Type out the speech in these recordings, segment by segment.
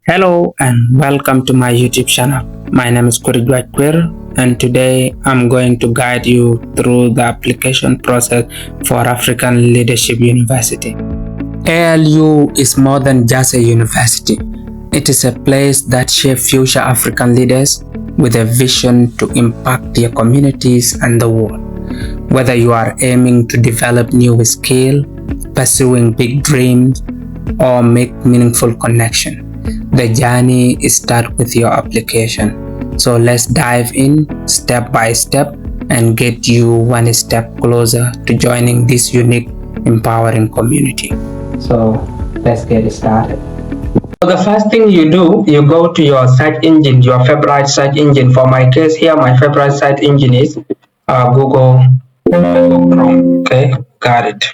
Hello and welcome to my YouTube channel. My name is Contextual and today I'm going to guide you through the application process for African Leadership University. ALU is more than just a university. It is a place that shapes future African leaders with a vision to impact their communities and the world. Whether you are aiming to develop new skills, pursuing big dreams, or make meaningful connection, the journey starts with your application. So let's dive in step by step and get you one step closer to joining this unique, empowering community. So let's get started. So the first thing you do, you go to your search engine, your favorite search engine. For my case here, my favorite search engine is Google Chrome. Okay, got it.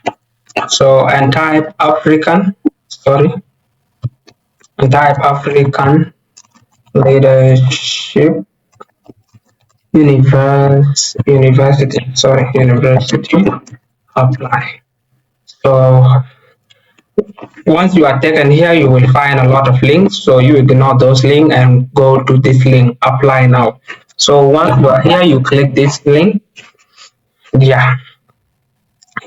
So and type African Leadership University. Apply. So once you are taken here, you will find a lot of links. So you ignore those links and go to this link, apply now. So once you are here, you click this link. Yeah.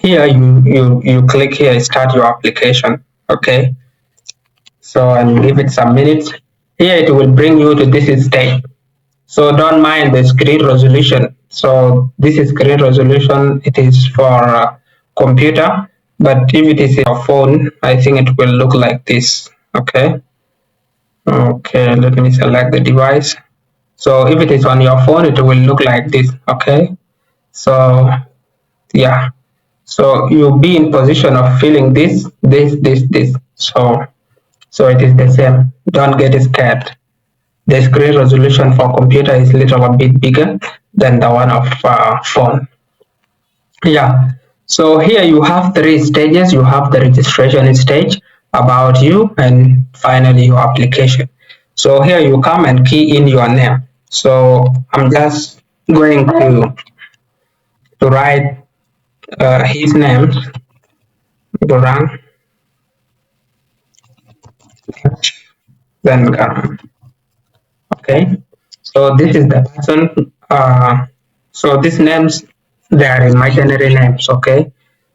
Here you click here, start your application. Okay. So and give it some minutes. Here it will bring you to this stage. So don't mind the screen resolution. So this is screen resolution. It is for computer, but if it is your phone, I think it will look like this. Okay. Okay. Let me select the device. So if it is on your phone, it will look like this. Okay. So yeah. So you'll be in position of filling this. So it is the same. Don't get scared. The screen resolution for computer is a little bit bigger than the one of phone. Yeah. So here you have 3 stages. You have the registration stage, about you, and finally your application. So here you come and key in your name. So I'm just going to write his name, Duran. Then okay, so this is the person. So these names, they are imaginary names. Okay,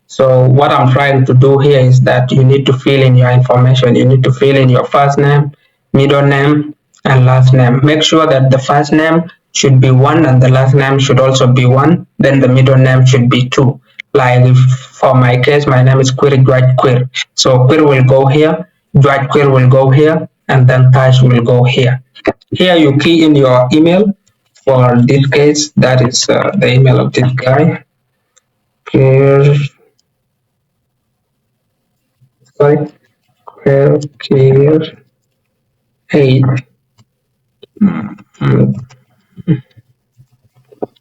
so what I'm trying to do here is that you need to fill in your information. You need to fill in your first name, middle name, and last name. Make sure that the first name should be 1 and the last name should also be 1. Then the middle name should be 2. Like if, for my case, my name is Quir. So Quir will go here, Quir will go here, and then Tash will go here. Here you key in your email. For this case, that is the email of this guy. Quir 8.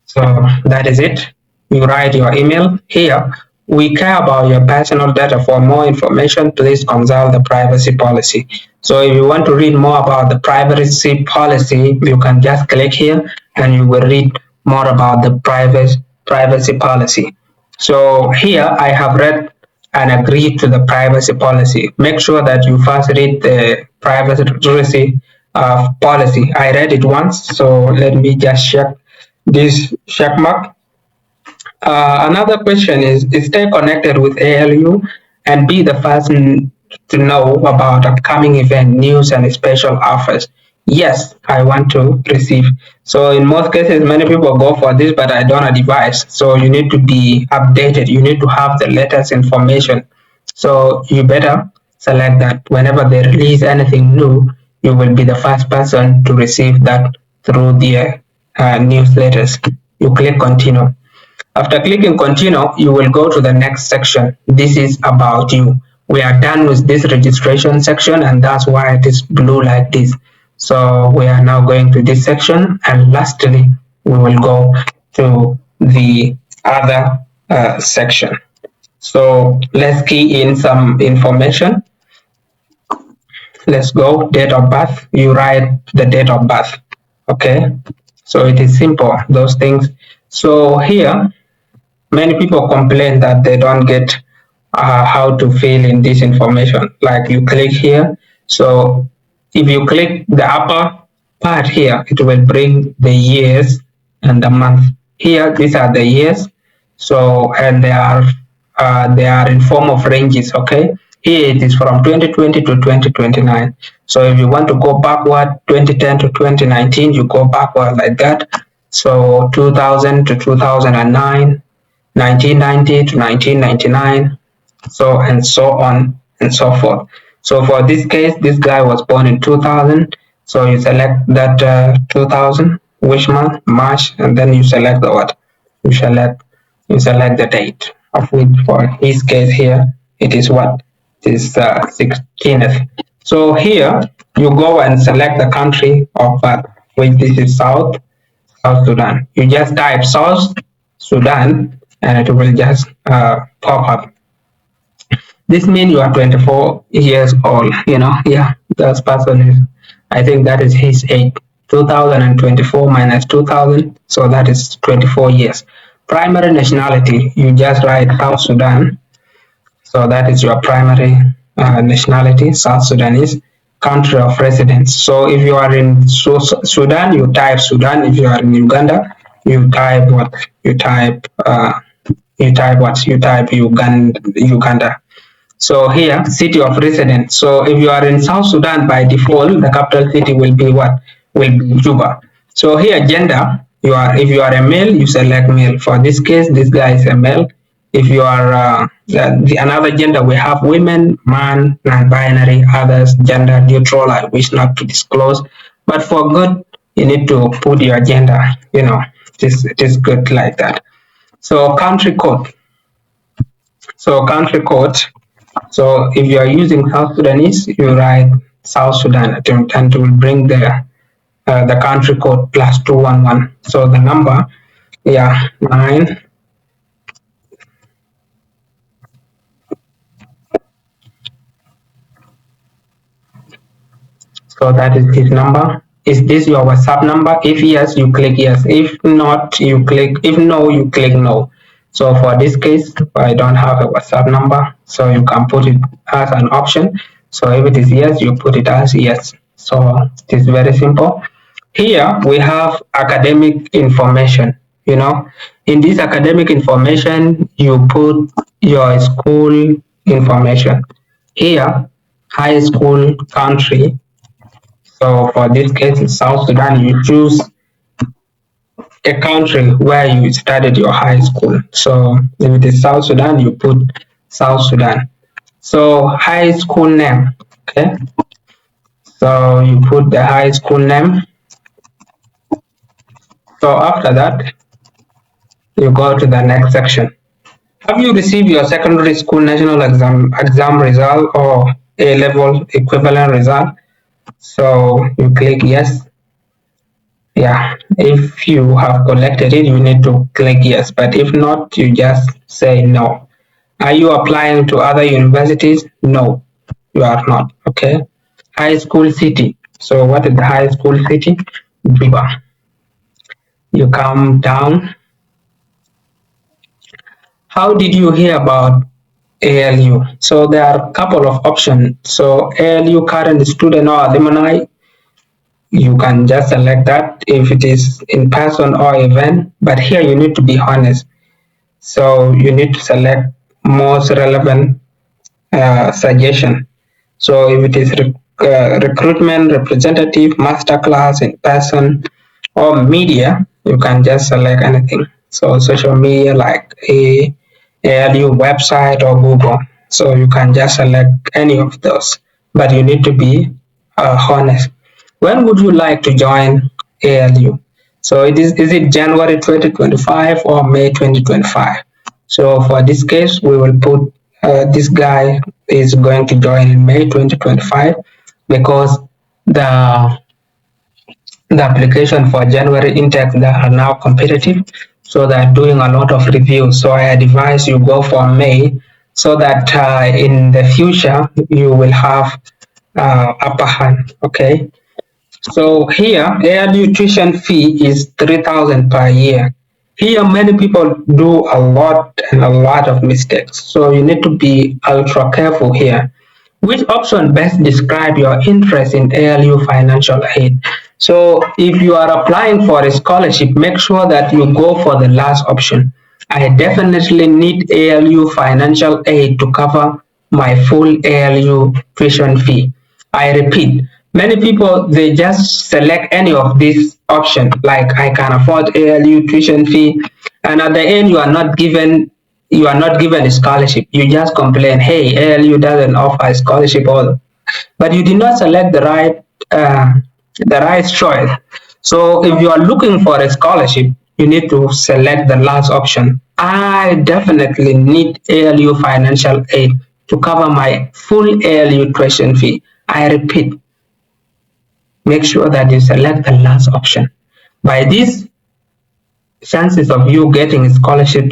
So that is it. You write your email here. We care about your personal data. For more information, please consult the privacy policy. So if you want to read more about the privacy policy, you can just click here and you will read more about the privacy policy. So here I have read and agreed to the privacy policy. Make sure that you first read the privacy policy. I read it once, so let me just check this check mark. Another question is stay connected with ALU and be the first to know about upcoming event news and special offers. Yes, I want to receive. So in most cases, many people go for this, but I don't advise. So you need to be updated. You need to have the latest information. So you better select that. Whenever they release anything new, you will be the first person to receive that through their newsletters. You click continue. After clicking continue, you will go to the next section. This is about you. We are done with this registration section, and that's why it is blue like this. So we are now going to this section, and lastly, we will go to the other section. So let's key in some information. Let's go. Date of birth. You write the date of birth. Okay. So it is simple, those things. So here, many people complain that they don't get how to fill in this information. Like you click here. So If you click the upper part here, it will bring the years and the month. Here, these are the years. So, and they are in form of ranges. Okay. Here it is from 2020 to 2029. So if you want to go backward, 2010 to 2019, you go backward like that. So 2000 to 2009, 1990 to 1999, so and so on and so forth. So for this case, this guy was born in 2000. So you select that 2000, which month, March, and then you select the what? You select the date of which for his case here it is what? It is 16th. So here you go and select the country of birth, which this is South Sudan. You just type South Sudan and it will just pop up. This means you are 24 years old, yeah, that person is, I think that is his age. 2024 minus 2000, so that is 24 years. Primary nationality, you just write South Sudan, so that is your primary nationality, South Sudanese. Country of residence, so if you are in Sudan, you type Sudan. If you are in Uganda, you type what? You type Uganda. So here, city of residence. So if you are in South Sudan, by default, the capital city will be what? Will be Juba. So here, gender, if you are a male, you select male. For this case, this guy is a male. If you are another gender, we have women, man, non-binary, others, gender neutral. I wish not to disclose, but for good, you need to put your gender. It is good like that. So country code. So if you are using South Sudanese, you write South Sudan and it will bring the country code plus 211. So the number, 9. So that is his number. Is this your WhatsApp number? If yes, you click yes. If not, you click. If no, you click no. So for this case, I don't have a WhatsApp number, so you can put it as an option. So if it is yes, you put it as yes. So it is very simple. Here we have academic information. In this academic information, you put your school information. Here, high school, country. So for this case, in South Sudan, you choose a country where you studied your high school. So if it is South Sudan, you put South Sudan. So high school name, okay? So you put the high school name. So after that, you go to the next section. Have you received your secondary school national exam result or A-level equivalent result? So you click yes. Yeah, if you have collected it, you need to click yes, but if not, you just say no. Are you applying to other universities? No, you are not. Okay. High school city. So what is the high school city? Juba. You come down. How did you hear about ALU? So there are a couple of options. So ALU current student or alumni, you can just select that if it is in person or event, but here you need to be honest. So you need to select most relevant suggestion. So if it is recruitment, representative, masterclass, in person, or media, you can just select anything. So social media like ALU website or Google. So you can just select any of those, but you need to be honest. When would you like to join ALU? So is it January 2025 or May 2025? So for this case, we will put this guy is going to join in May 2025 because the application for January intakes that are now competitive, so they're doing a lot of reviews. So I advise you go for May so that in the future you will have upper hand. Okay. So here, ALU tuition fee is 3,000 per year. Here, many people do a lot of mistakes. So you need to be ultra careful here. Which option best describe your interest in ALU financial aid? So if you are applying for a scholarship, make sure that you go for the last option. I definitely need ALU financial aid to cover my full ALU tuition fee. I repeat, many people they just select any of these options like I can afford ALU tuition fee, and at the end you are not given a scholarship. You just complain, hey, ALU doesn't offer a scholarship, all, but you did not select uh, the right choice. So if you are looking for a scholarship, you need to select the last option. I definitely need ALU financial aid to cover my full ALU tuition fee. I repeat, make sure that you select the last option. By this, chances of you getting a scholarship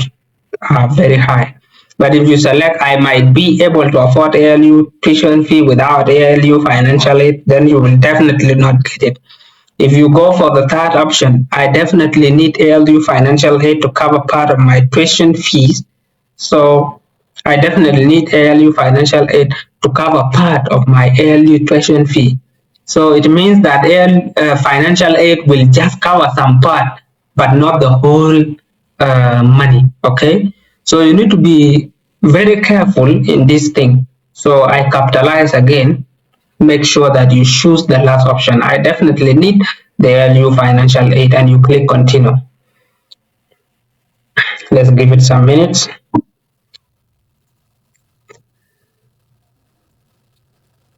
are very high. But if you select, I might be able to afford ALU tuition fee without ALU financial aid, then you will definitely not get it. If you go for the third option, I definitely need ALU financial aid to cover part of my tuition fees. So I definitely need ALU financial aid to cover part of my ALU tuition fee. So it means that financial aid will just cover some part, but not the whole money. Okay, so you need to be very careful in this thing. So I capitalize again. Make sure that you choose the last option. I definitely need the ALU financial aid, and you click continue. Let's give it some minutes.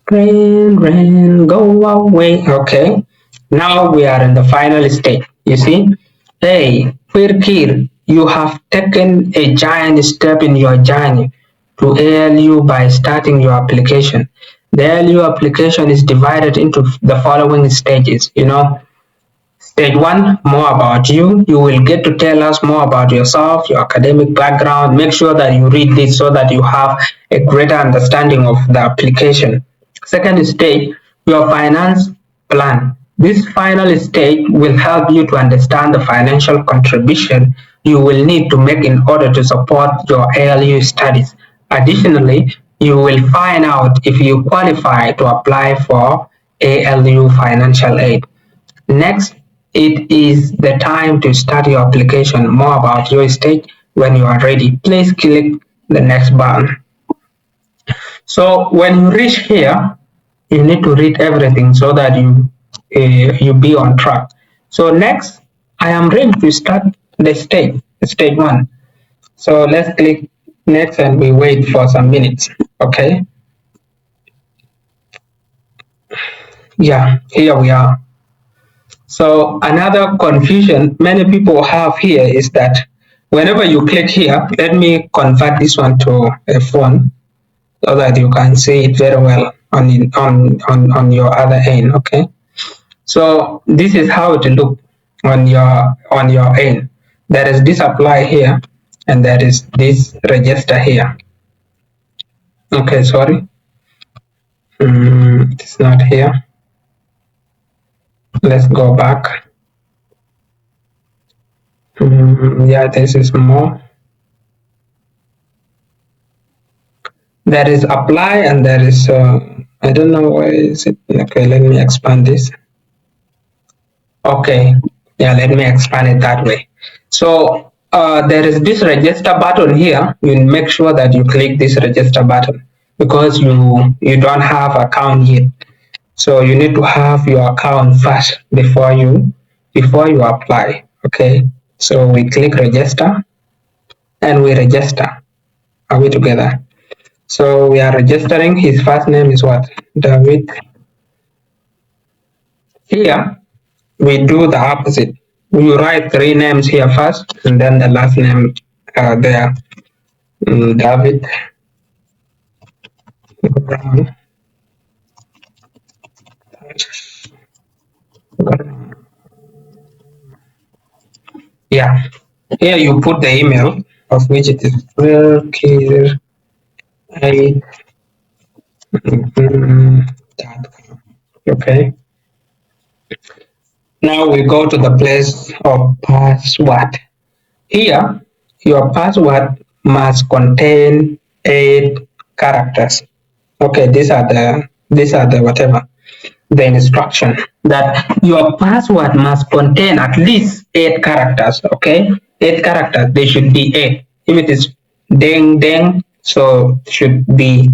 Rain, rain, go away. Okay. Now we are in the final stage. You see? Hey, Quirkir, you have taken a giant step in your journey to ALU by starting your application. The ALU application is divided into the following stages. Stage one, more about you. You will get to tell us more about yourself, your academic background. Make sure that you read this so that you have a greater understanding of the application. Second stage, your finance plan. This final stage will help you to understand the financial contribution you will need to make in order to support your ALU studies. Additionally, you will find out if you qualify to apply for ALU financial aid. Next, it is the time to start your application. More about your stage when you are ready. Please click the next button. So when you reach here, you need to read everything so that you be on track. So next, I am ready to start the stage one. So let's click next and we wait for some minutes. Okay. Yeah, here we are. So another confusion many people have here is that whenever you click here, let me convert this one to a phone so that you can see it very well on your other end. Okay. So this is how it look on your end. There is this apply here and there is this register here. Okay, sorry. It's not here. Let's go back. Yeah, this is more. There is apply and there is I don't know where is it. Okay, let me expand this. Okay, yeah, let me expand it that way. So there is this register button here. You make sure that you click this register button because you don't have account yet. So you need to have your account first before you apply. Okay, so we click register and we register. Are we together? So we are registering. His first name is what? David. Here we do the opposite. We write three names here first and then the last name there. David. Yeah. Here you put the email of which it is okay. Now we go to the place of password. Here, your password must contain 8 characters. Okay, these are the whatever, the instruction that your password must contain at least 8 characters. Okay, 8 characters. They should be 8. If it is ding ding, so should be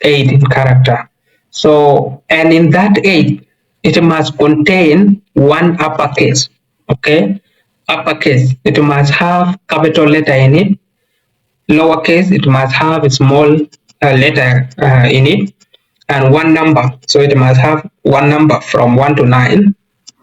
8 in character. So, and in that 8, it must contain one uppercase. Okay, uppercase. It must have capital letter in it. Lowercase, it must have a small letter in it, and one number. So it must have one number from 1 to 9.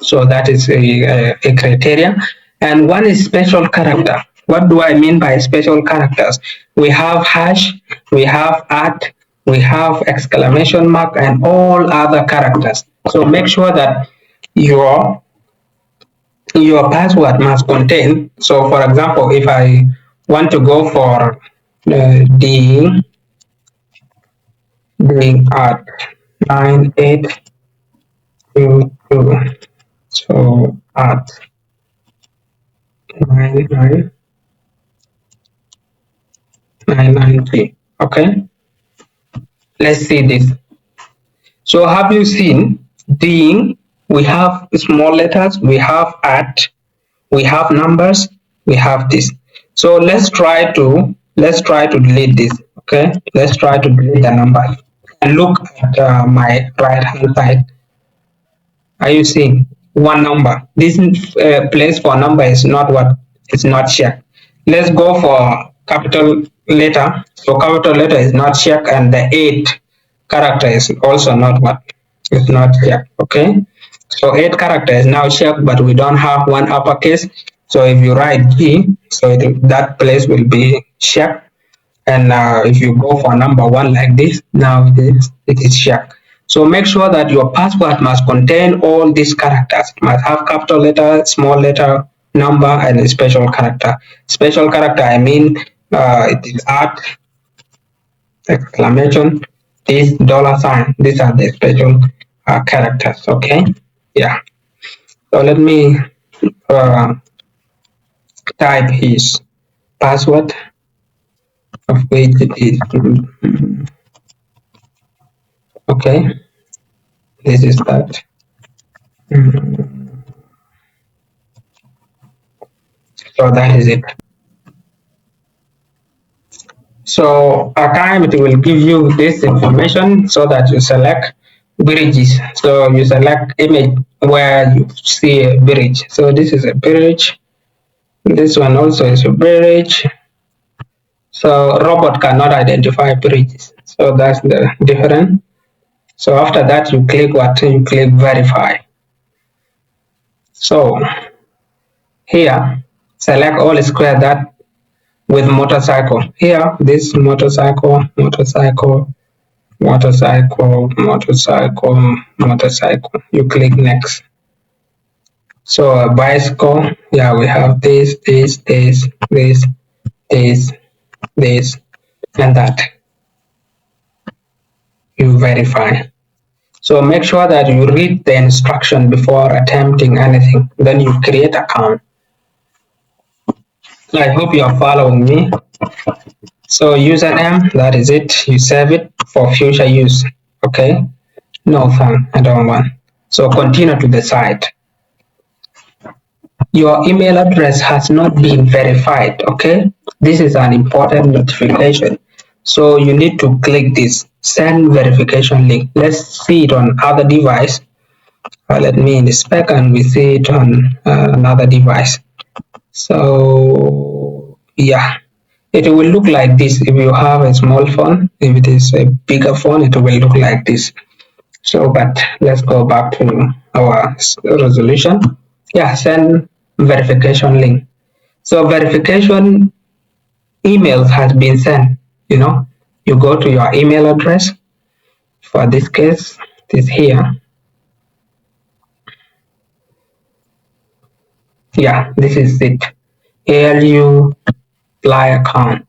So that is a criteria. And one is special character. What do I mean by special characters? We have hash, we have at, we have exclamation mark, and all other characters. So make sure that your your password must contain. So for example, if I want to go for the at 9822, so at 99993. Okay, let's see this. So have you seen the, we have small letters, we have at, we have numbers, we have this. So let's try to delete this. Okay, let's try to delete the number and look at my right hand side. Are you seeing one number? This place for number is not what, it's not checked. Let's go for capital letter. So capital letter is not checked, and the 8 character is also not what, it's not checked. Okay, so 8 character is now checked, but we don't have one uppercase. So if you write G, so that place will be checked. And if you go for number 1 like this, now it is checked. So make sure that your password must contain all these characters. It must have capital letter, small letter, number, and a special character. Special character, I mean, it is at, exclamation, this $sign. These are the special characters. Okay, yeah. So let me type his password, of which it is okay. This is that. So that is it. So a time it will give you this information so that you select bridges. So you select image where you see a bridge. So this is a bridge. This one also is a bridge. So robot cannot identify bridges. So that's the difference. So after that you click what? You click verify. So here select all square that with motorcycle. Here this motorcycle, motorcycle, motorcycle, motorcycle, motorcycle. You click next. So a bicycle, yeah, we have this, and that. You verify. So make sure that you read the instruction before attempting anything. Then you create account. I hope you are following me. So username, that is it. You save it for future use. Okay. No, fun. I don't want. So continue to the site. Your email address has not been verified. Okay. This is an important notification. So you need to click this send verification link. Let's see it on other device. Let me inspect and we see it on another device. So yeah, it will look like this if you have a small phone. If it is a bigger phone, it will look like this. So but let's go back to our resolution. Yeah, send verification link. So verification emails has been sent. You go to your email address. For this case, it is here. Yeah, this is it. ALU apply account.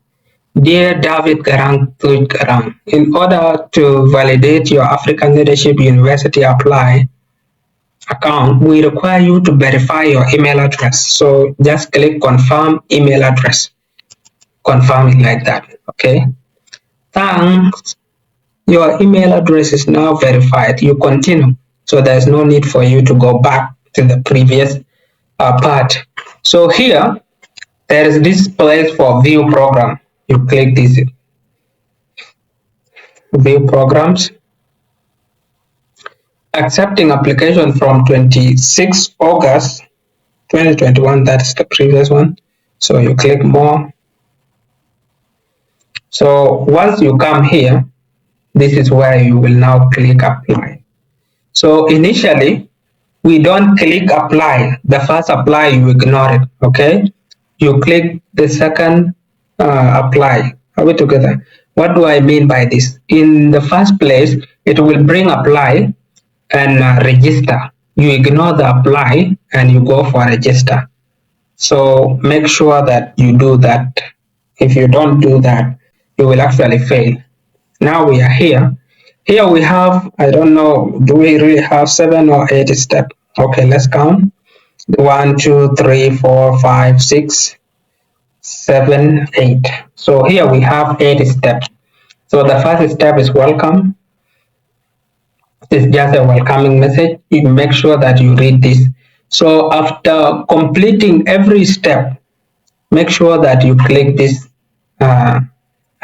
Dear David Garang, Garang, in order to validate your African Leadership University apply account, we require you to verify your email address. So just click confirm email address. Confirm it like that. Okay. Thanks Your email address is now verified. You continue. So there's no need for you to go back to the previous part. So here, there is this place for view program. You click this view programs. Accepting application from 26 August 2021, that's the previous one. So you click more. So once you come here, this is where you will now click apply. So initially, we don't click apply. The first apply, you ignore it, okay? You click the second apply. Are we together? What do I mean by this? In the first place, it will bring apply and register. You ignore the apply and you go for register. So make sure that you do that. If you don't do that, you will actually fail. Now we are here. Here we have, I don't know, do we really have 7 or 8 steps? Okay, let's count. 1, 2, 3, 4, 5, 6, 7, 8. So here we have 8 steps. So the first step is welcome. It's just a welcoming message. You make sure that you read this. So after completing every step, make sure that you click this. I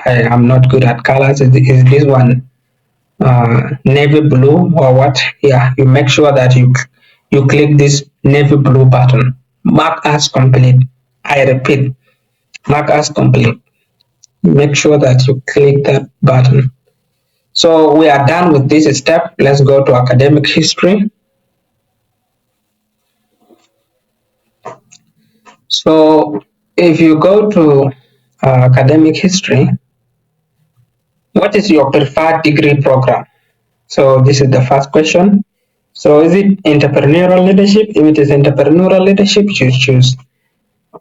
am not good at colors. Is this one navy blue or what? Yeah, you make sure that you click this navy blue button. Mark as complete. I repeat, mark as complete. Make sure that you click that button. So we are done with this step. Let's go to academic history. So if you go to academic history, what is your preferred degree program? So this is the first question. So is it entrepreneurial leadership? If it is entrepreneurial leadership, you choose.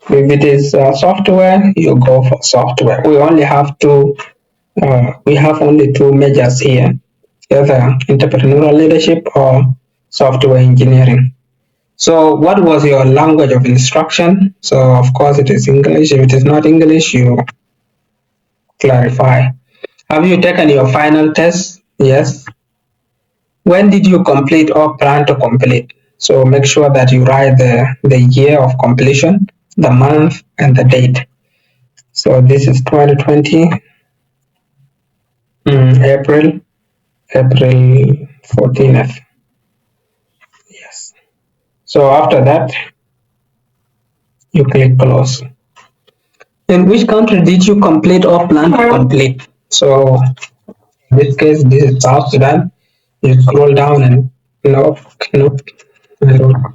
If it is software, you go for software. We only have only two majors here, either entrepreneurial leadership or software engineering. So what was your language of instruction? So of course it is English. If it is not English, you clarify. Have you taken your final test? Yes. When did you complete or plan to complete? So make sure that you write the year of completion, the month, and the date. So this is 2020, April 14th. Yes. So after that, you click close. In which country did you complete or plan to complete? So in this case, this is South Sudan. You scroll down and no, I wrote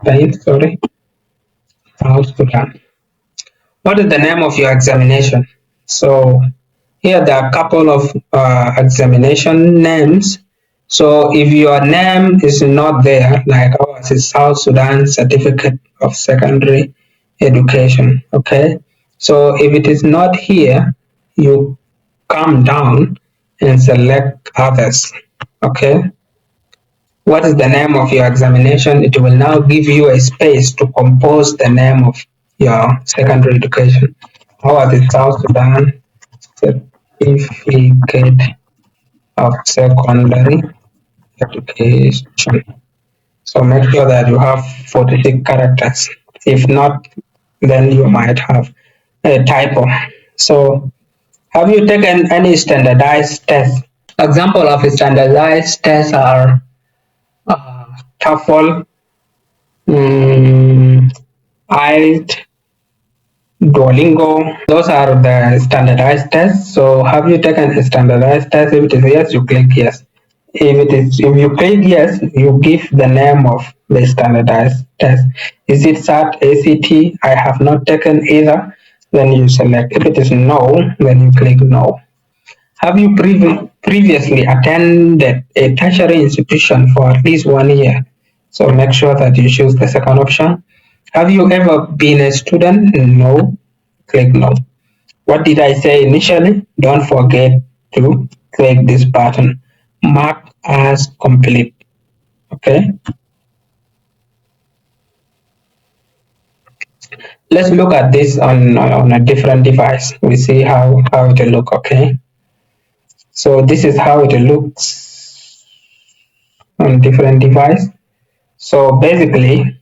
pain, sorry. South Sudan. What is the name of your examination? So here there are a couple of examination names. So if your name is not there, like ours is South Sudan Certificate of Secondary Education, okay? So if it is not here, you come down and select others, okay? What is the name of your examination? It will now give you a space to compose the name of your secondary education. Ours is South Sudan Certificate of Secondary Education. So make sure that you have 46 characters. If not, then you might have a typo. So have you taken any standardized tests? Example of standardized tests are TOEFL, IELTS, Duolingo. Those are the standardized tests. So have you taken a standardized test? If it is yes, you click yes. If you click yes, you give the name of the standardized test. Is it SAT, ACT? I have not taken either. Then you select. If it is no, then you click no. Have you previously attended a tertiary institution for at least 1 year? So make sure that you choose the second option. Have you ever been a student? No. Click no. What did I say initially? Don't forget to click this button. Mark as complete. Okay. Let's look at this on a different device. We see how it will look. Okay. So this is how it looks on different device. So basically,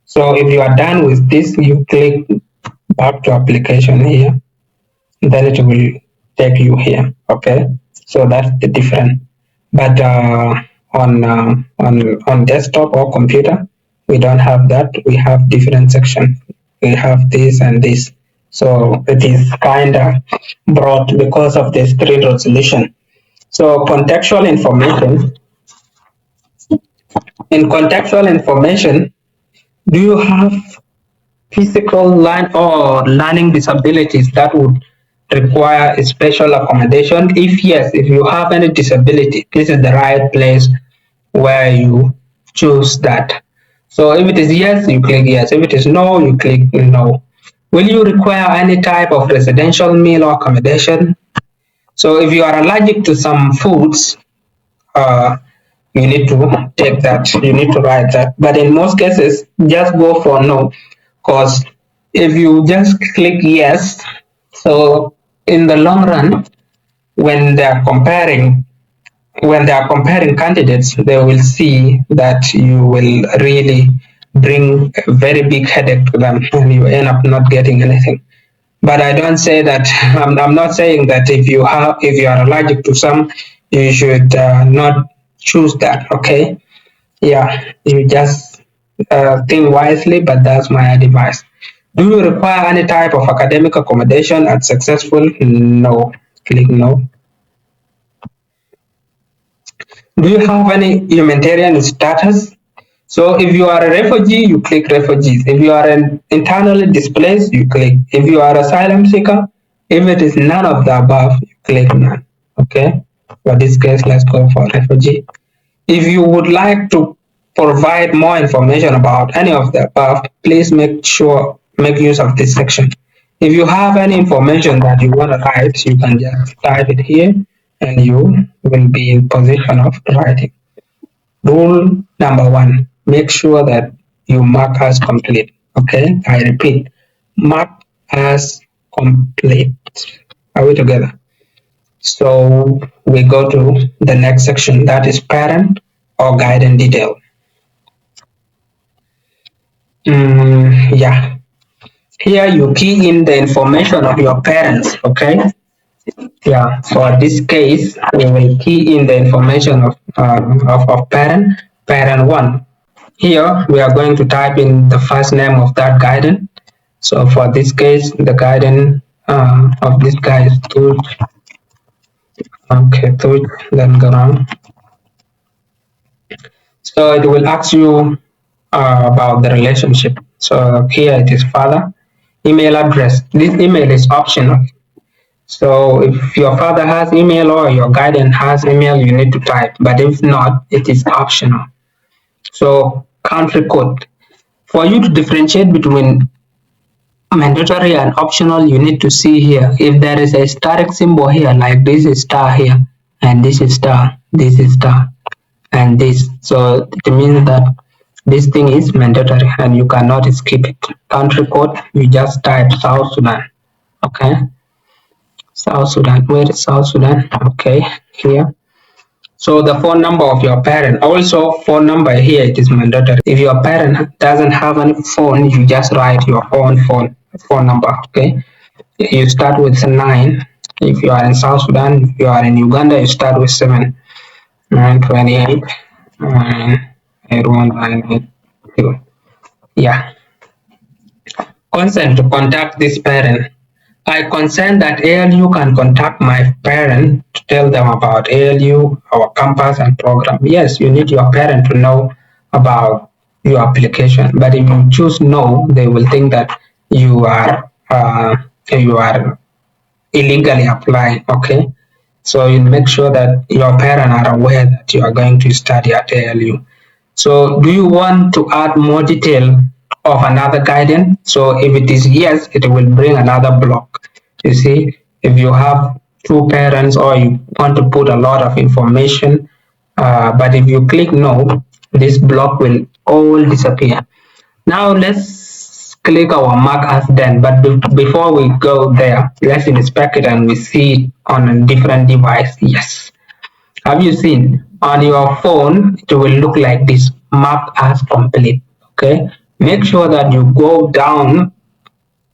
so if you are done with this, you click back to application here, then it will take you here. Okay, so that's the difference. But on desktop or computer, we don't have that. We have different section. We have this and this. So it is kind of broad because of the screen resolution. So contextual information. In contextual information, do you have physical line or learning disabilities that would require a special accommodation? If yes, if you have any disability, this is the right place where you choose that. So if it is yes, you click yes. If it is no, you click no. Will you require any type of residential meal or accommodation? So if you are allergic to some foods, uh, you need to take that. You need to write that. But in most cases, just go for no, because if you just click yes, so in the long run, when they are comparing candidates, they will see that you will really bring a very big headache to them, and you end up not getting anything. But I don't say that. I'm not saying that if you are allergic to some, you should not choose that. Okay, yeah, you just think wisely. But that's my advice. Do you require any type of academic accommodation at successful? No. Click no. Do you have any humanitarian status? So if you are a refugee, you click refugees. If you are an internally displaced, you click. If you are asylum seeker, if it is none of the above, you click none. Okay. For this case, let's go for refugee. If you would like to provide more information about any of the above, please make use of this section. If you have any information that you want to write, you can just type it here and you will be in position of writing. Rule number one, make sure that you mark as complete. Okay, I repeat, mark as complete. Are we together? So we go to the next section, that is parent or guidance detail. Yeah, here you key in the information of your parents. Okay, yeah, for this case we will key in the information of parent one. Here we are going to type in the first name of that guidance. So for this case, the guidance of this guy is Tuj. Okay, Tuj, then go on. So it will ask you about the relationship. So here it is father. Email address. This email is optional. So if your father has email or your guardian has email, you need to type. But if not, it is optional. So country code. For you to differentiate between mandatory and optional, you need to see here. If there is a static symbol here, like this is star here, and this is star, this is star, and this. So it means that this thing is mandatory and you cannot skip it. Country code, you just type South Sudan. Okay. South Sudan. Where is South Sudan? Okay, here. So the phone number of your parent. Also, phone number here, it is mandatory. If your parent doesn't have any phone, you just write your own phone number. Okay. You start with 9. If you are in South Sudan, if you are in Uganda, you start with 7. 928 981 Yeah. Consent to contact this parent. I consent that ALU can contact my parent to tell them about ALU, our campus and program. Yes, you need your parent to know about your application. But if you choose no, they will think that you are illegally applying. Okay. So you make sure that your parents are aware that you are going to study at ALU. So do you want to add more detail of another guidance? So if it is yes, it will bring another block. You see, if you have two parents or you want to put a lot of information, but if you click no, this block will all disappear. Now let's click our mark as done. But before we go there, let's inspect it and we see it on a different device. Yes. Have you seen on your phone? It will look like this, mark as complete. Okay. Make sure that you go down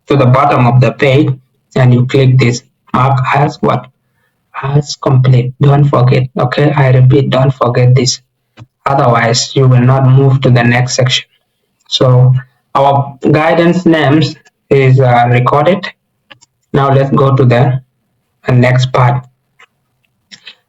to the bottom of the page and you click this mark as what? As complete. Don't forget. Okay. I repeat, don't forget this. Otherwise, you will not move to the next section. So our guidance names is recorded. Now let's go to the next part.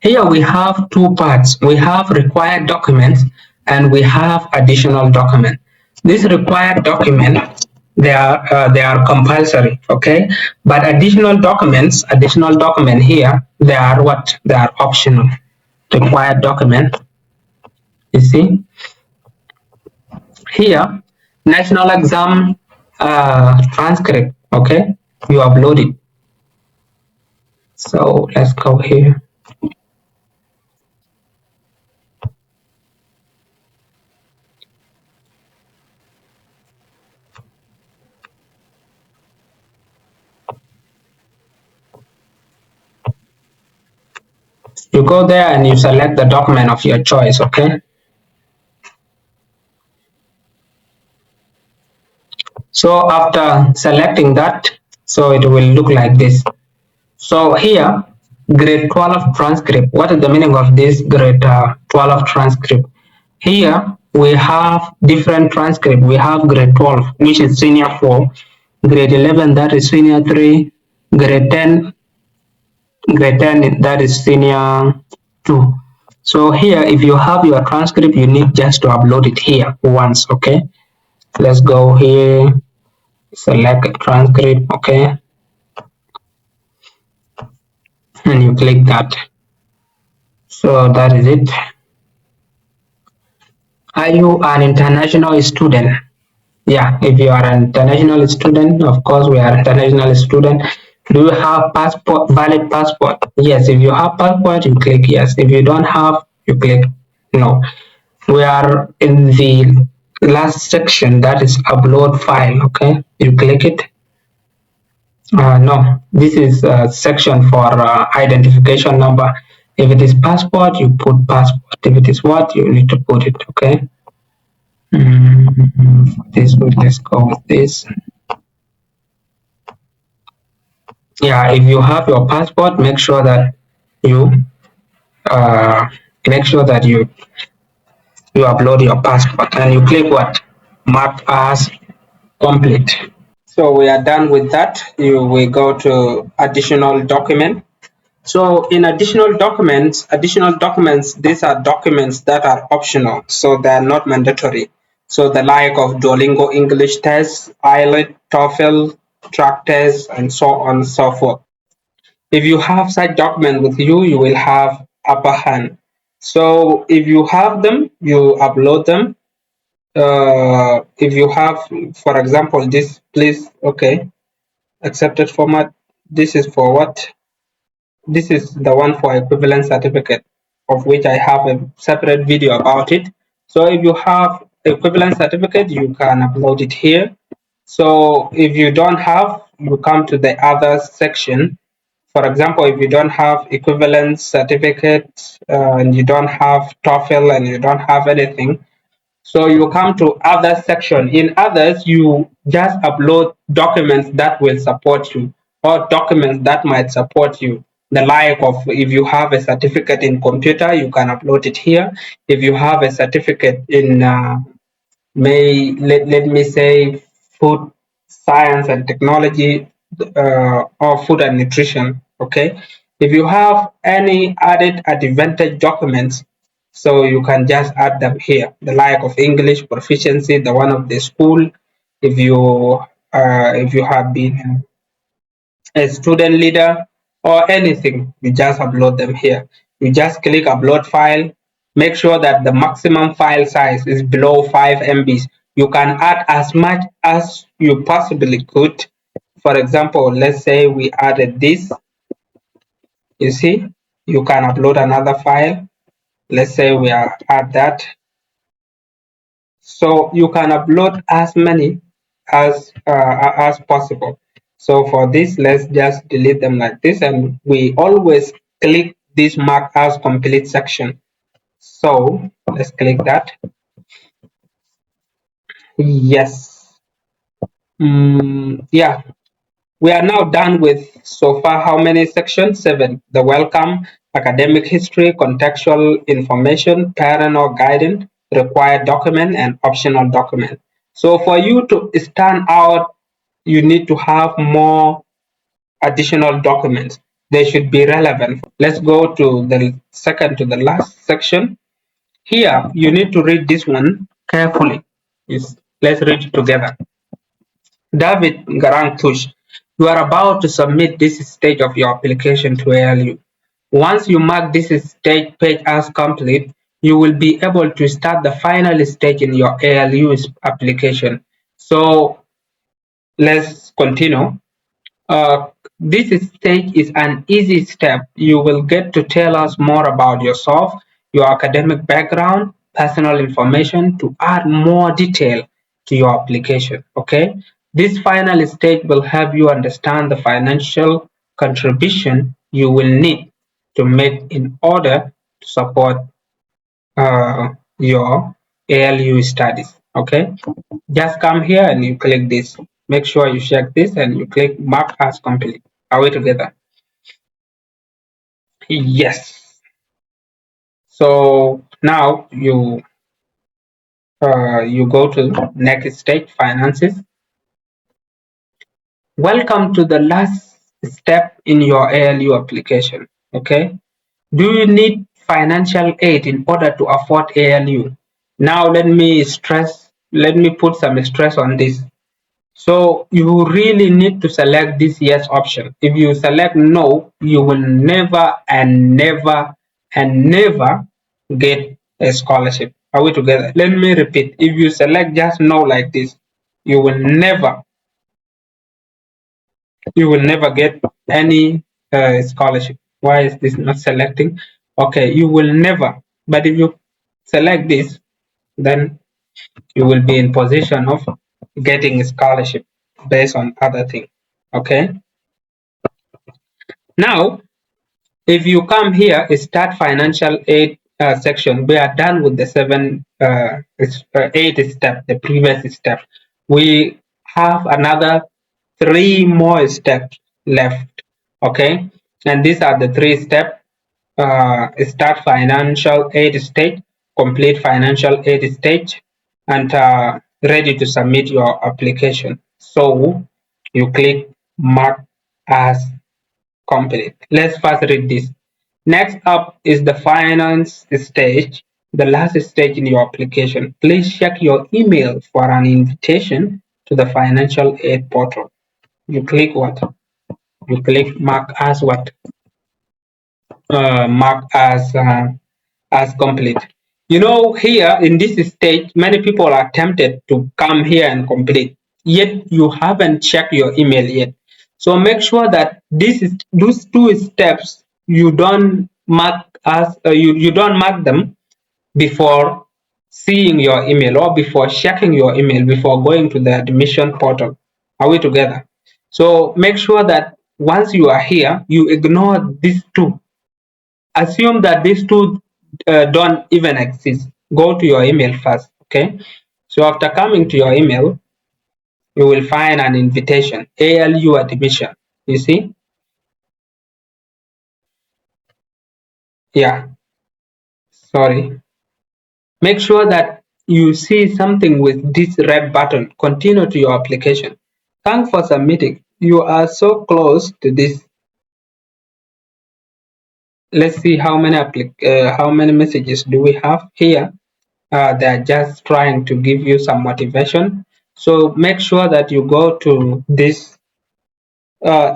Here we have two parts. We have required documents and we have additional document. These required documents, they are compulsory, okay? But additional document here, they are what? They are optional. Required document, you see? Here, national exam transcript, okay? You upload it. So let's go here. You go there and you select the document of your choice, okay? So after selecting that, so it will look like this. So here, grade 12 transcript. What is the meaning of this grade 12 transcript? Here we have different transcript. We have grade 12, which is senior 4, grade 11, that is senior 3, grade 10, that is senior 2. So here, if you have your transcript, you need just to upload it here once, okay? Let's go here, select transcript, okay? And you click that. So that is it. Are you an international student? Yeah, if you are an international student, of course we are international student. Do you have passport, valid passport? Yes, if you have passport, you click yes. If you don't have, you click no. We are in the last section, that is upload file, okay? You click it. No, this is a section for identification number. If it is passport, you put passport. If it is what, you need to put it, okay? This one, let's go with this. Yeah, if you have your passport, make sure that you uh, you upload your passport and you click what? Mark as complete. So we are done with that. We go to additional document. So in additional documents, these are documents that are optional, so they are not mandatory. So the like of Duolingo English test, IELTS, TOEFL, track test, and so on and so forth. If you have such document with you, you will have upper hand. So if you have them, you upload them. If you have, for example, this, please, okay, accepted format. This is for what? This is the one for equivalent certificate, of which I have a separate video about it. So if you have equivalent certificate, you can upload it here. So if you don't have, you come to the other section. For example, if you don't have equivalent certificate and you don't have TOEFL and you don't have anything, so you come to other section. In others, you just upload documents that will support you or documents that might support you. The like of if you have a certificate in computer, you can upload it here. If you have a certificate in let me say food science and technology or food and nutrition, okay? If you have any added advantage documents, so you can just add them here. The like of English proficiency, the one of the school. If you have been a student leader or anything, you just upload them here. You just click upload file. Make sure that the maximum file size is below 5 MBs. You can add as much as you possibly could. For example, let's say we added this. You see, you can upload another file. Let's say we add that. So you can upload as many as possible. So for this, let's just delete them like this, and we always click this mark as complete section. So let's click that. Yes. Yeah. We are now done with so far how many sections? 7. The welcome, academic history, contextual information, parent or guidance, required document, and optional document. So for you to stand out, you need to have more additional documents. They should be relevant. Let's go to the second to the last section. Here, you need to read this one carefully. Let's read it together. David Garang Push, you are about to submit this stage of your application to ALU. Once you mark this stage page as complete, you will be able to start the final stage in your ALU application. So let's continue. Uh, this stage is an easy step. You will get to tell us more about yourself, your academic background, personal information to add more detail to your application. Okay. This final stage will help you understand the financial contribution you will need to make in order to support your ALU studies. Okay. Just come here and you click this. Make sure you check this and you click mark as complete. Are we together? Yes. So now you go to next stage, finances. Welcome to the last step in your ALU application. Okay. Do you need financial aid in order to afford ALU? Now let me put some stress on this. So you really need to select this yes option. If you select no, you will never and never and never get a scholarship. Are we together? Let me repeat. If you select just no like this, you will never get any scholarship. Why is this not selecting? Okay, you will never. But if you select this, then you will be in position of getting a scholarship based on other things. Okay. Now, if you come here, start financial aid section. We are done with the eight step, the previous step. We have another 3 more steps left. Okay, and these are the 3 steps. Start financial aid stage, complete financial aid stage, and ready to submit your application. So you click mark as complete. Let's first read this. Next up is the finance stage, the last stage in your application. Please check your email for an invitation to the financial aid portal. You click what? You click mark as what? Mark as complete. You know, here in this stage, many people are tempted to come here and complete, yet you haven't checked your email yet. So make sure that those 2 steps you don't mark you don't mark them before seeing your email or before checking your email before going to the admission portal. Are we together? So make sure that once you are here, you ignore these two. Assume that these two don't even exist. Go to your email first. Okay. So after coming to your email, you will find an invitation, ALU admission. You see? Yeah. Sorry. Make sure that you see something with this red button. Continue to your application. Thanks for submitting. You are so close to this. Let's see how many messages do we have here. They're just trying to give you some motivation. So make sure that you go to this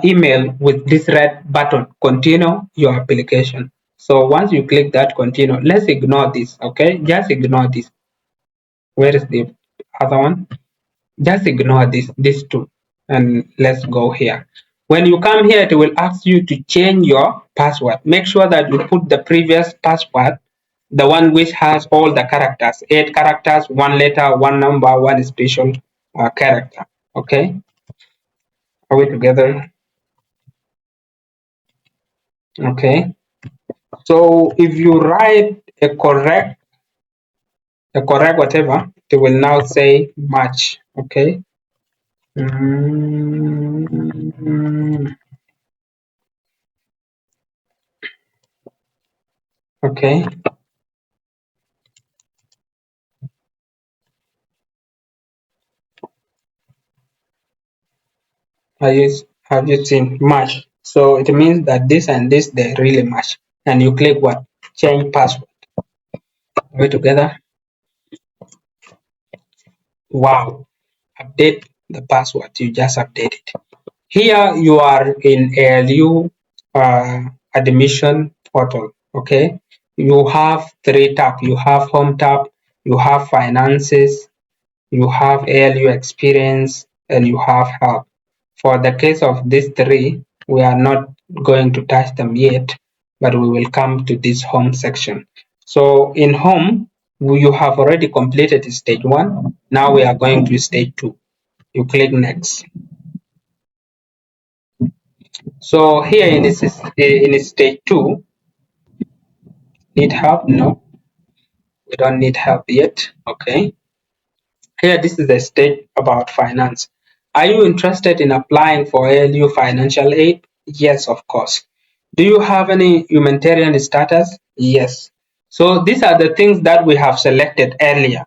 email with this red button, continue your application. So once you click that continue, let's ignore this, okay? Just ignore this. Where is the other one? Just ignore these two, and let's go here. When you come here, it will ask you to change your password. Make sure that you put the previous password, the one which has all the characters, 8 characters, 1 letter, 1 number, 1 special character. Okay, are we together? Okay, so if you write a correct whatever, it will now say match. Okay. Mm, okay. Have you seen match? So it means that this and this they really match. And you click what? Change password. Are we together? Wow. Update the password. You just updated. Here you are in ALU admission portal. Okay. You have three tabs. You have home tab. You have finances. You have ALU experience, and you have help. For the case of these three, we are not going to touch them yet, but we will come to this home section. So in home, you have already completed stage 1. Now we are going to stage 2. You click next. So here in stage 2, need help? No, we don't need help yet. Okay. Here, this is a stage about finance. Are you interested in applying for ALU financial aid? Yes, of course. Do you have any humanitarian status? Yes. So these are the things that we have selected earlier.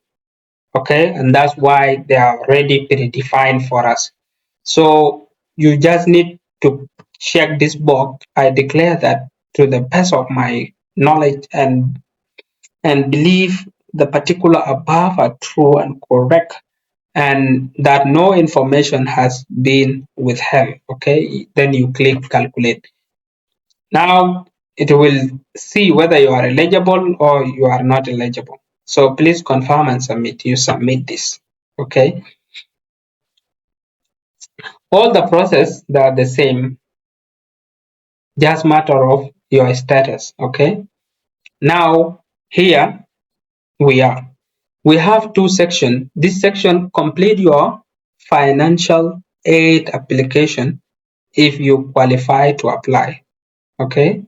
Okay, and that's why they are already predefined for us. So you just need to check this box. I declare that to the best of my knowledge and believe the particular above are true and correct, and that no information has been withheld. Okay, then you click calculate. Now it will see whether you are eligible or you are not eligible. So please confirm and submit. You submit this. Okay, all the process they are the same, just matter of your status. Okay, now here we have two sections. This section, complete your financial aid application if you qualify to apply. Okay,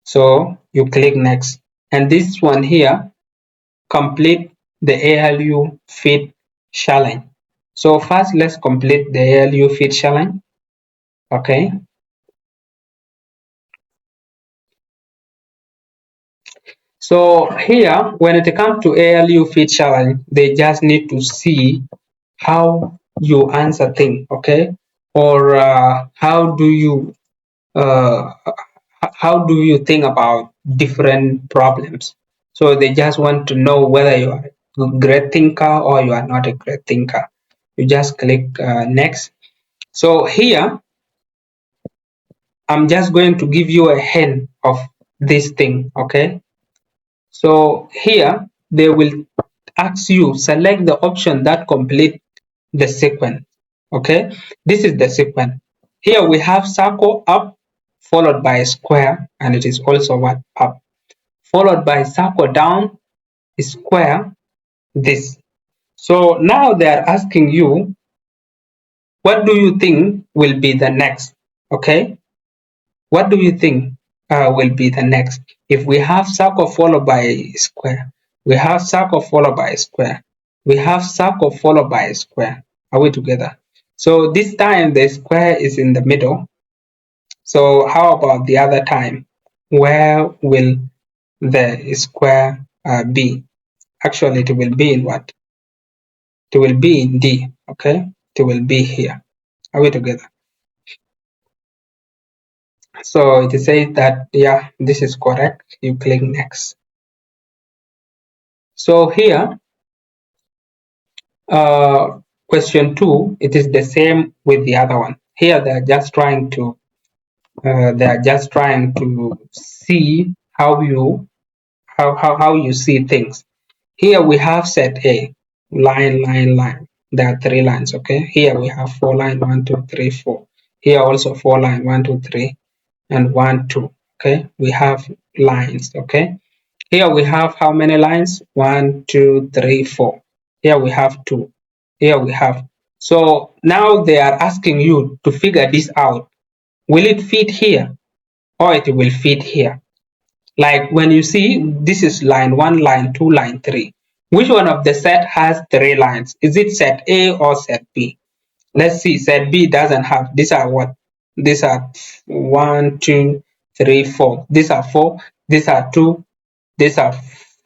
so you click next, and this one here, complete the ALU Fit challenge. So first, let's complete the ALU Fit challenge. Okay, so here when it comes to ALU Fit challenge, they just need to see how you answer things. Okay, or uh, how do you think about different problems. So they just want to know whether you are a great thinker or you are not a great thinker. You just click next. So here I'm just going to give you a hint of this thing. Okay, so here they will ask you select the option that complete the sequence. Okay, this is the sequence. Here we have circle up followed by a square, and it is also what up, followed by circle down, square, this. So now they are asking you, what do you think will be the next? Okay, what do you think will be the next? If we have circle followed by square, we have circle followed by square, we have circle followed by square. Are we together? So this time the square is in the middle. So how about the other time? Where will the square be? Actually, it will be in what? It will be in D. Okay, it will be here. Are we together? So it says that, yeah, this is correct. You click next. So here, question 2, it is the same with the other one. Here they are just trying to see how you see things. Here we have set A, line, line, line. There are 3 lines. Okay, here we have 4 lines, 1, 2, 3, 4. Here also 4 lines, 1, 2, 3, and 1, 2. Okay, we have lines. Okay, here we have how many lines? 1, 2, 3, 4. Here we have 2. Here we have So now they are asking you to figure this out. Will it fit here or it will fit here? Like when you see this is line 1, line 2, line 3. Which one of the set has 3 lines? Is it set A or set B? Let's see, set B doesn't have. These are what? These are 1, 2, 3, 4. These are 4. These are 2. These are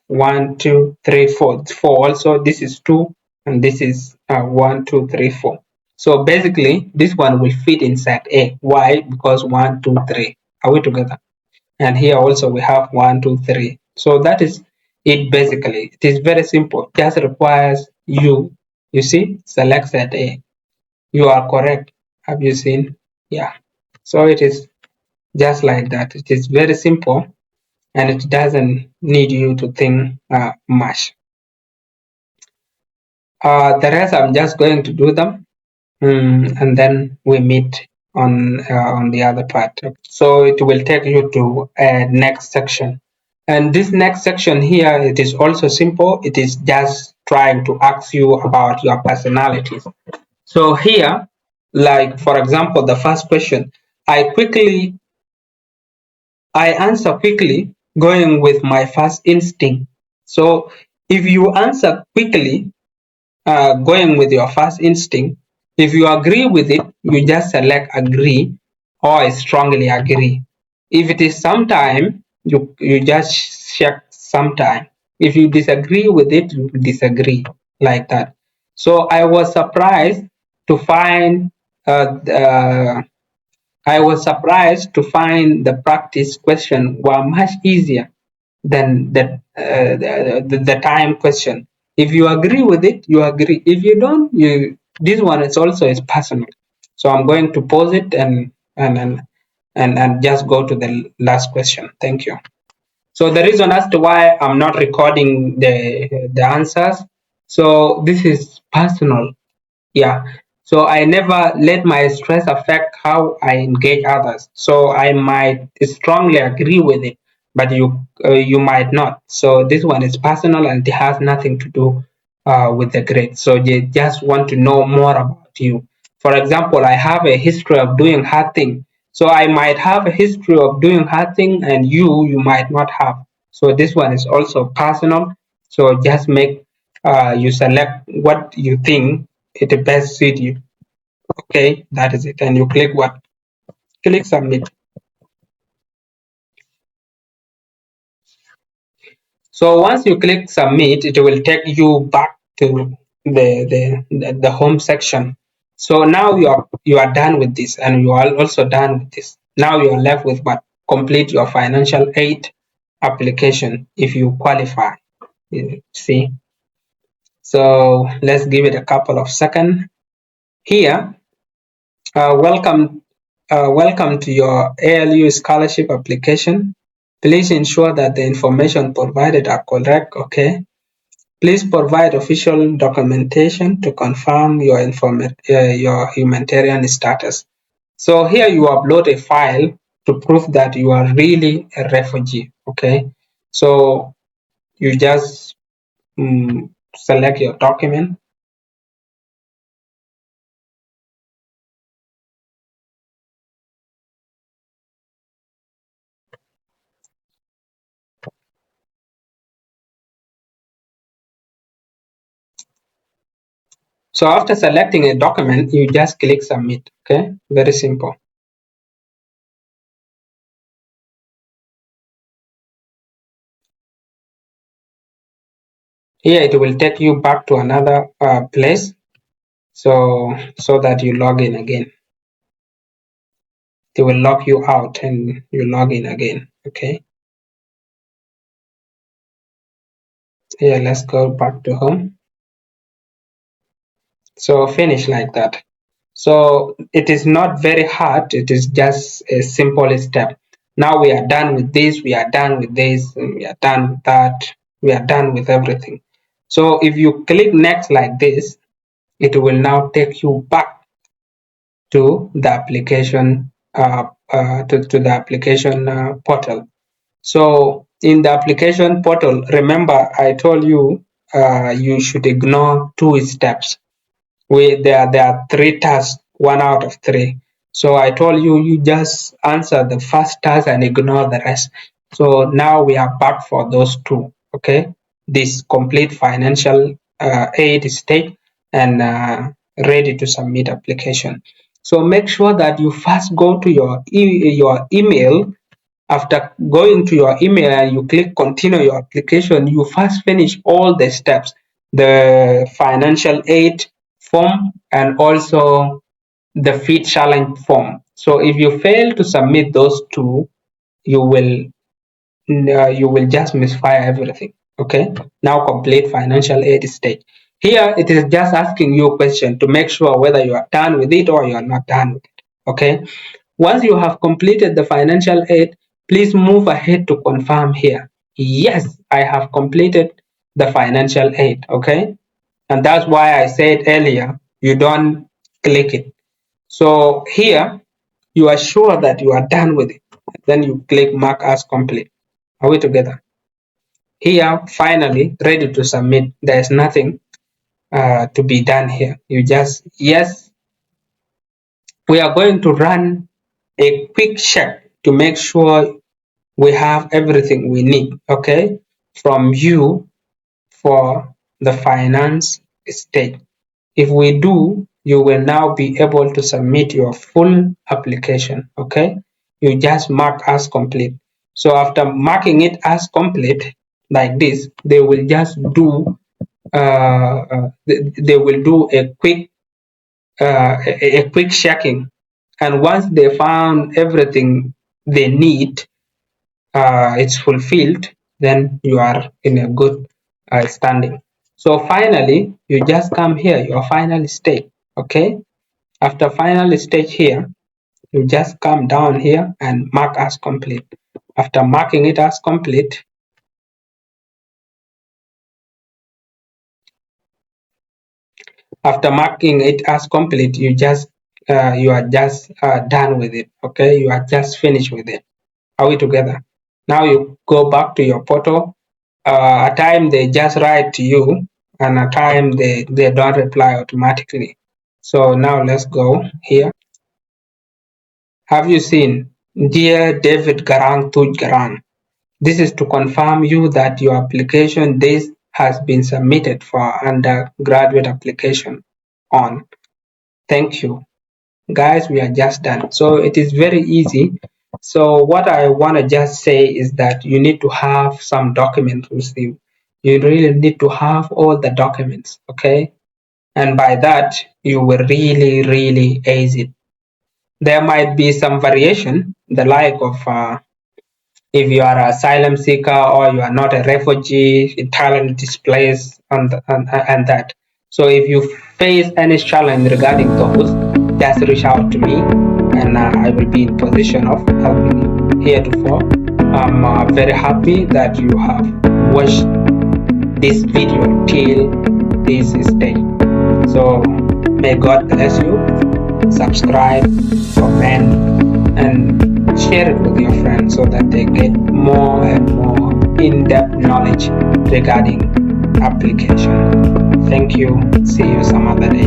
1, 2, 3, 4. 4 also. This is 2. And this is 1, 2, 3, 4. So basically, this one will fit in set A. Why? Because 1, 2, 3. Are we together? And here also we have 1, 2, 3. So that is it basically. It is very simple. Just requires you see, select set A. You are correct. Have you seen? Yeah. So it is just like that. It is very simple and it doesn't need you to think much. The rest I'm just going to do them and then we meet on the other part. So it will take you to next section. And this next section here, it is also simple. It is just trying to ask you about your personalities. So here, like for example, the first question, I answer quickly going with my first instinct. So if you answer quickly, going with your first instinct, if you agree with it, you just select agree or I strongly agree. If it is sometime, you just check sometime. If you disagree with it, you disagree like that. So uh, uh, I was surprised to find the practice question were much easier than the time question. If you agree with it, you agree. If you don't, you this one is also is personal. So I'm going to pause it and just go to the last question. Thank you. So the reason as to why I'm not recording the answers. So this is personal. Yeah. So I never let my stress affect how I engage others. So I might strongly agree with it, but you might not. So this one is personal and it has nothing to do with the grade. So they just want to know more about you. For example, I have a history of doing hard thing. So I might have a history of doing hard thing and you might not have. So this one is also personal. So just make you select what you think it best suit you. Okay, that is it. And you click what? Click submit. So once you click submit, it will take you back to the home section. So now you are done with this and you are also done with this. Now you are left with what? Complete your financial aid application if you qualify. See? So let's give it a couple of seconds. Here, welcome to your ALU scholarship application. Please ensure that the information provided are correct. Okay. Please provide official documentation to confirm your humanitarian status. So here you upload a file to prove that you are really a refugee. Okay. So you just select your document. So after selecting a document, you just click submit. Okay, very simple. Here it will take you back to another place, so that you log in again. It will lock you out and you log in again. Okay. Here, let's go back to home. So finish like that. So it is not very hard. It is just a simple step. Now we are done with this. We are done with this. We are done with that. We are done with everything. So if you click next like this, it will now take you back to the application to the application portal. So in the application portal, remember I told you you should ignore 2 steps. there are 3 tasks, 1 out of 3. So I told you, you just answer the first task and ignore the rest. So now we are back for those 2. Okay, this complete financial aid stage and ready to submit application. So make sure that you first go to your email. After going to your email and you click continue your application, you first finish all the steps, the financial aid form and also the feed challenge form. So if you fail to submit those 2, you will just misfire everything. Okay, now complete financial aid stage. Here it is just asking you a question to make sure whether you are done with it or you are not done with it. Okay, once you have completed the financial aid, please move ahead to confirm here. Yes, I have completed the financial aid. Okay, and that's why I said earlier you don't click it. So here you are sure that you are done with it, then you click mark as complete. Are we together? Here, finally, ready to submit. There is nothing to be done here. You just, yes, we are going to run a quick check to make sure we have everything we need, okay, from you for the finance stage. If we do, you will now be able to submit your full application, okay? You just mark as complete. So after marking it as complete, like this, they will just do they will do a quick checking, and once they found everything they need, it's fulfilled, then you are in a good standing. So finally, you just come here, your final stage. Okay, after final stage here, you just come down here and mark as complete. After marking it as complete, you are just done with it. Okay, you are just finished with it. Are we together? Now you go back to your portal. A time they just write to you, and a time they don't reply automatically. So now let's go here. Have you seen, dear David Garang Tuj Garang? This is to confirm you that your application this has been submitted for undergraduate application on. Thank you. Guys, we are just done. So it is very easy. So what I want to just say is that you need to have some documents with you. You really need to have all the documents, okay? And by that, you will really ace it. There might be some variation, the like of if you are an asylum seeker or you are not a refugee, entirely displaced, and that. So if you face any challenge regarding those, just reach out to me, and I will be in position of helping you. Heretofore, I'm very happy that you have watched this video till this stage. So may God bless you. Subscribe, comment, and share it with your friends so that they get more and more in-depth knowledge regarding application. Thank you. See you some other day.